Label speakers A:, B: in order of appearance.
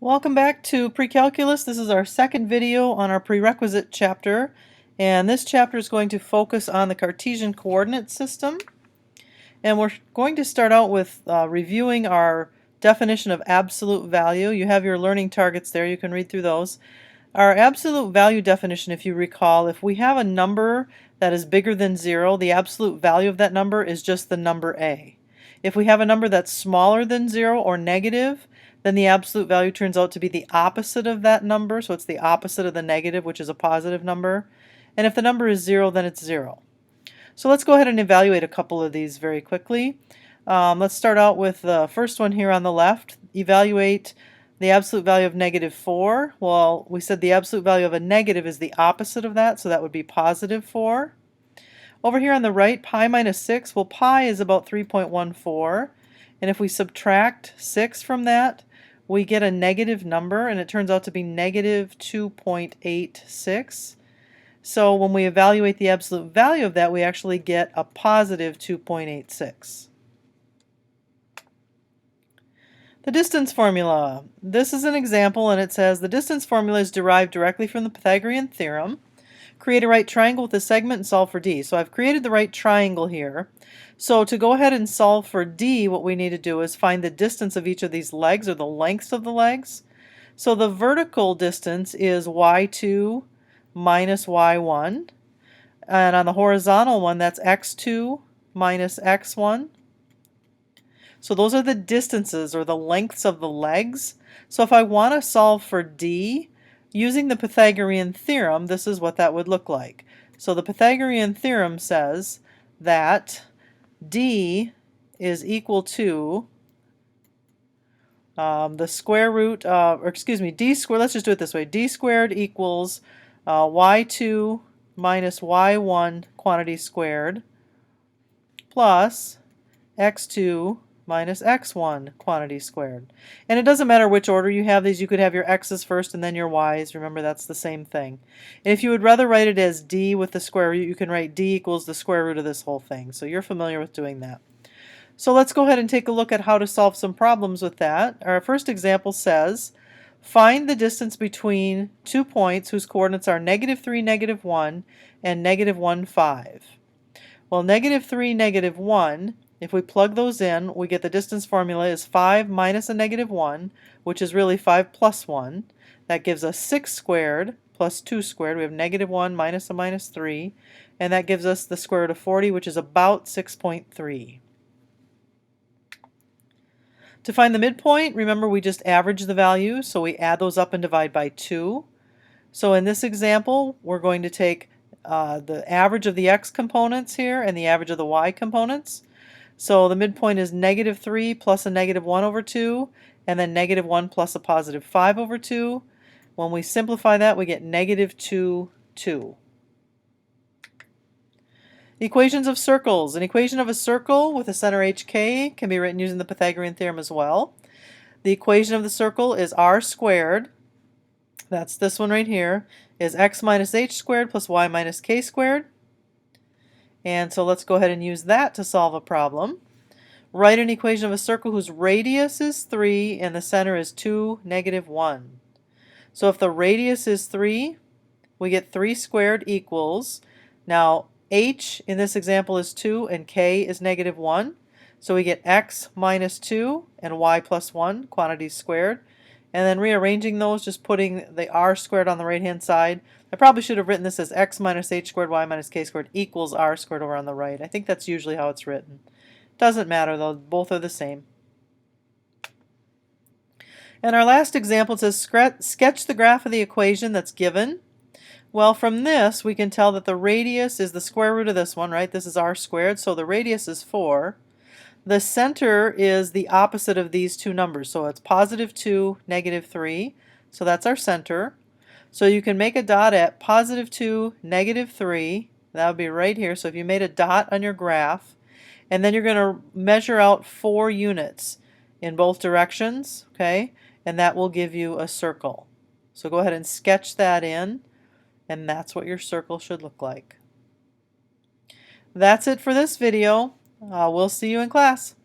A: Welcome back to Precalculus. This is our second video on our prerequisite chapter, and this chapter is going to focus on the Cartesian coordinate system. And we're going to start out with reviewing our definition of absolute value. You have your learning targets there, you can read through those. Our absolute value definition, if you recall, if we have a number that is bigger than 0, the absolute value of that number is just the number a. If we have a number that's smaller than 0 or negative, then the absolute value turns out to be the opposite of that number, so it's the opposite of the negative, which is a positive number. And if the number is 0, then it's 0. So let's go ahead and evaluate a couple of these very quickly. Let's start out with the first one here on the left. Evaluate the absolute value of -4. Well, we said the absolute value of a negative is the opposite of that, so that would be +4. Over here on the right, pi minus 6, well, pi is about 3.14, and if we subtract 6 from that, we get a negative number, and it turns out to be -2.86. So when we evaluate the absolute value of that, we actually get a positive 2.86. The distance formula. This is an example, and it says the distance formula is derived directly from the Pythagorean theorem. Create a right triangle with a segment and solve for d. So I've created the right triangle here. So to go ahead and solve for d, what we need to do is find the distance of each of these legs, or the lengths of the legs. So the vertical distance is y2 minus y1. And on the horizontal one, that's x2 minus x1. So those are the distances, or the lengths of the legs. So if I want to solve for d, using the Pythagorean theorem, this is what that would look like. So the Pythagorean theorem says that d is equal to the square root, d squared, let's just do it this way, d squared equals y2 minus y1 quantity squared plus x2 minus x1 quantity squared. And it doesn't matter which order you have these. You could have your x's first and then your y's. Remember, that's the same thing. And if you would rather write it as d with the square root, you can write d equals the square root of this whole thing. So you're familiar with doing that. So let's go ahead and take a look at how to solve some problems with that. Our first example says, find the distance between 2 points whose coordinates are -3, -1, and -1, 5. Well, -3, -1, if we plug those in, we get the distance formula is 5 minus a -1, which is really 5 plus 1. That gives us 6 squared plus 2 squared. We have -1 minus a -3, and that gives us the square root of 40, which is about 6.3. To find the midpoint, remember we just average the values, so we add those up and divide by 2. So in this example, we're going to take the average of the x components here and the average of the y components. So the midpoint is -3 plus a -1 over 2, and then -1 plus a positive 5 over 2. When we simplify that, we get -2, 2. Equations of circles. An equation of a circle with a center hk can be written using the Pythagorean theorem as well. The equation of the circle is r squared, that's this one right here, is x minus h squared plus y minus k squared. And so let's go ahead and use that to solve a problem. Write an equation of a circle whose radius is 3 and the center is 2, -1. So if the radius is 3, we get 3 squared equals, now h in this example is 2 and k is -1. So we get x minus 2 and y plus 1 quantities squared. And then rearranging those, just putting the r squared on the right hand side. I probably should have written this as x minus h squared y minus k squared equals r squared over on the right. I think that's usually how it's written. Doesn't matter though, both are the same. And our last example says sketch the graph of the equation that's given. Well, from this we can tell that the radius is the square root of this one, right? This is r squared, so the radius is 4. The center is the opposite of these two numbers, so it's +2, -3, so that's our center. So you can make a dot at +2, -3, that would be right here. So if you made a dot on your graph, and then you're going to measure out 4 units in both directions, okay, and that will give you a circle. So go ahead and sketch that in, and that's what your circle should look like. That's it for this video. We'll see you in class.